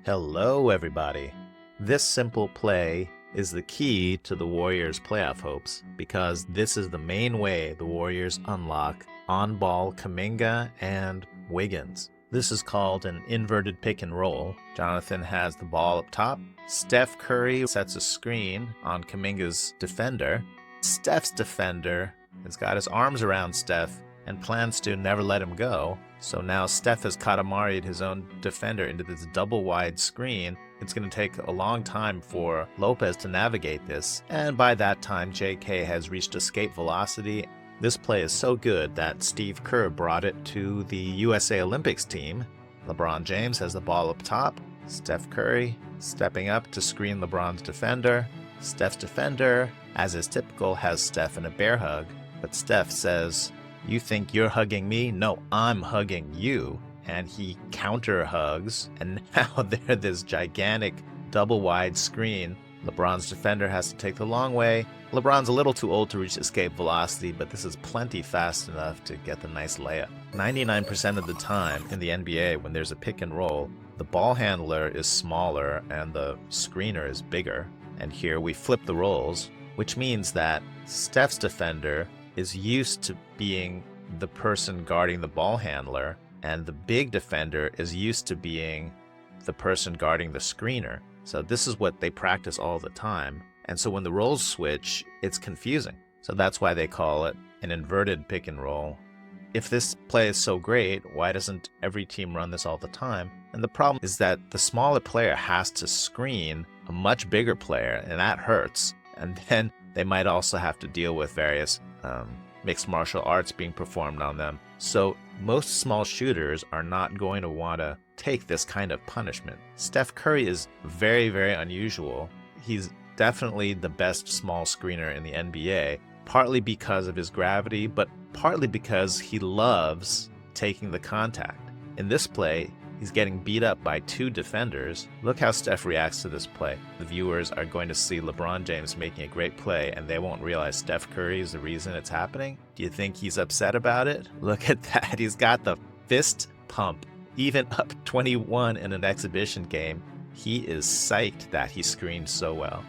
Hello, everybody. This simple play is the key to the Warriors' playoff hopes because this is the main way the Warriors unlock on-ball Kuminga and Wiggins. This is called an inverted pick and roll. Jonathan has the ball up top. Steph Curry sets a screen on Kuminga's defender. Steph's defender has got his arms around Steph and plans to never let him go. So now Steph has Katamari'd his own defender into this double wide screen. It's going to take a long time for Lopez to navigate this, and by that time JK has reached escape velocity. This play is so good that Steve Kerr brought it to the USA Olympics team. LeBron James has the ball up top. Steph Curry stepping up to screen LeBron's defender. Steph's defender, as is typical, has Steph in a bear hug, but Steph says, "You think you're hugging me? No, I'm hugging you." And he counter hugs, and now they're this gigantic double wide screen. LeBron's defender has to take the long way. LeBron's a little too old to reach escape velocity, but this is plenty fast enough to get the nice layup. 99% of the time in the NBA, when there's a pick and roll, the ball handler is smaller and the screener is bigger. And here we flip the roles, which means that Steph's defender is used to being the person guarding the ball handler, and the big defender is used to being the person guarding the screener. So this is what they practice all the time. And so when the roles switch, it's confusing. So that's why they call it an inverted pick and roll. If this play is so great, why doesn't every team run this all the time? And the problem is that the smaller player has to screen a much bigger player, and that hurts. And then they might also have to deal with various mixed martial arts being performed on them. So most small shooters are not going to want to take this kind of punishment. Steph Curry is very, very unusual. He's definitely the best small screener in the NBA, partly because of his gravity, but partly because he loves taking the contact. In this play, he's getting beat up by two defenders. Look how Steph reacts to this play. The viewers are going to see LeBron James making a great play, and they won't realize Steph Curry is the reason it's happening. Do you think he's upset about it? Look at that. He's got the fist pump. Even up 21 in an exhibition game, he is psyched that he screened so well.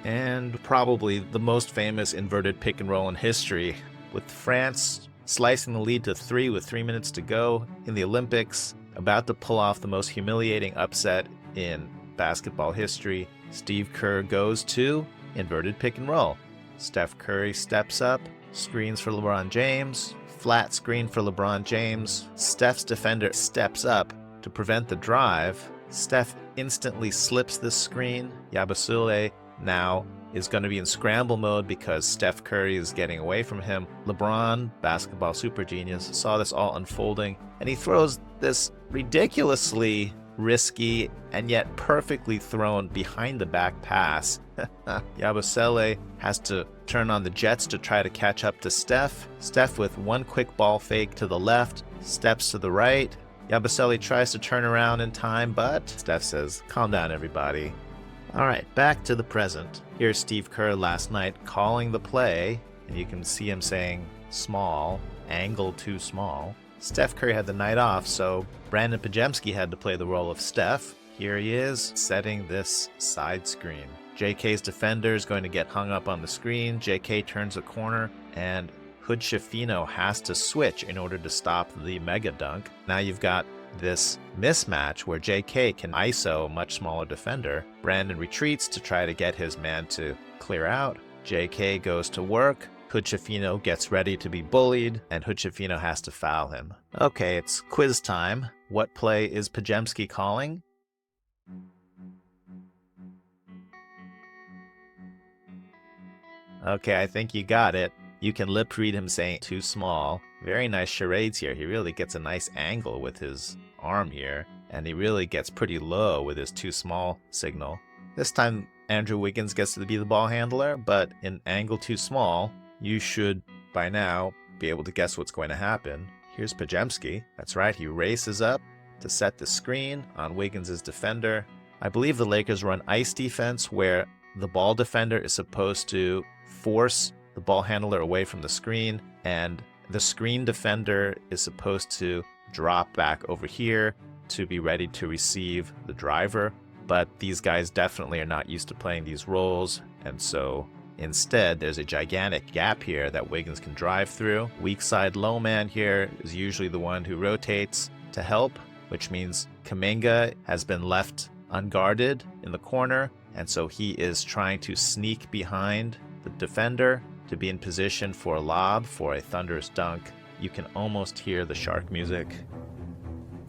And probably the most famous inverted pick and roll in history, with France slicing the lead to 3 with 3 minutes to go in the Olympics, about to pull off the most humiliating upset in basketball history. Steve Kerr goes to inverted pick and roll. Steph Curry steps up, screens for LeBron James, flat screen for LeBron James. Steph's defender steps up to prevent the drive. Steph instantly slips the screen. Yabusele now is going to be in scramble mode because Steph Curry is getting away from him. LeBron, basketball super genius, saw this all unfolding, and he throws this ridiculously risky and yet perfectly thrown behind the back pass. Yabusele has to turn on the jets to try to catch up to Steph. Steph with one quick ball fake to the left, steps to the right. Yabusele tries to turn around in time, but Steph says, "Calm down, everybody." All right, back to the present. Here's Steve Kerr last night calling the play, and you can see him saying small, angle too small. Steph Curry had the night off, so Brandin Podziemski had to play the role of Steph. Here he is, setting this side screen. JK's defender is going to get hung up on the screen. JK turns the corner, and Hood-Schifino has to switch in order to stop the mega dunk. Now you've got this mismatch where JK can ISO a much smaller defender. Brandin retreats to try to get his man to clear out. JK goes to work. Hood-Schifino gets ready to be bullied, and Hood-Schifino has to foul him. Okay, it's quiz time. What play is Podziemski calling? Okay, I think you got it. You can lip read him saying too small. Very nice charades here. He really gets a nice angle with his arm here, and he really gets pretty low with his too small signal. This time Andrew Wiggins gets to be the ball handler, but in angle too small, you should by now be able to guess what's going to happen. Here's Podziemski. That's right, he races up to set the screen on Wiggins' defender. I believe the Lakers run ice defense where the ball defender is supposed to force the ball handler away from the screen, and the screen defender is supposed to drop back over here to be ready to receive the driver. But these guys definitely are not used to playing these roles, and so instead there's a gigantic gap here that Wiggins can drive through. Weak side low man here is usually the one who rotates to help, which means Kuminga has been left unguarded in the corner, and so he is trying to sneak behind the defender to be in position for a lob for a thunderous dunk. You can almost hear the shark music.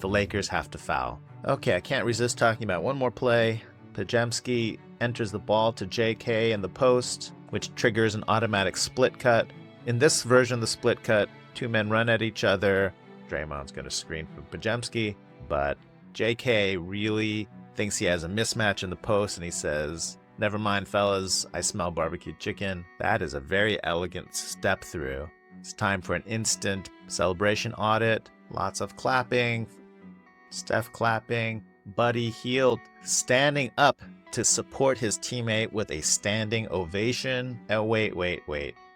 The Lakers have to foul. Okay, I can't resist talking about one more play. Podziemski enters the ball to JK in the post, which triggers an automatic split cut. In this version of the split cut, two men run at each other. Draymond's going to screen for Podziemski, but JK really thinks he has a mismatch in the post, and he says, "Never mind, fellas, I smell barbecued chicken." That is a very elegant step through. It's time for an instant celebration audit. Lots of clapping. Steph clapping. Buddy Hield standing up to support his teammate with a standing ovation. Oh, wait.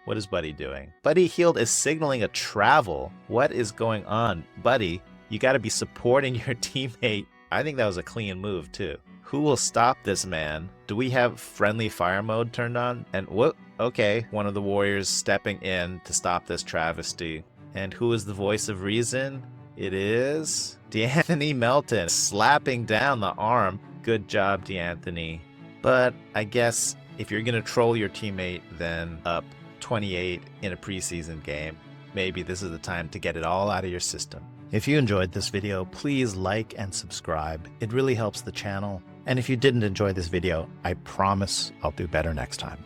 What is Buddy doing? Buddy Hield is signaling a travel. What is going on? Buddy, you got to be supporting your teammate. I think that was a clean move, too. Who will stop this man? Do we have friendly fire mode turned on? And what? Okay, one of the Warriors stepping in to stop this travesty. And who is the voice of reason? It is D'Anthony Melton slapping down the arm. Good job, D'Anthony. But I guess if you're going to troll your teammate, then up 28 in a preseason game, maybe this is the time to get it all out of your system. If you enjoyed this video, please like and subscribe. It really helps the channel. And if you didn't enjoy this video, I promise I'll do better next time.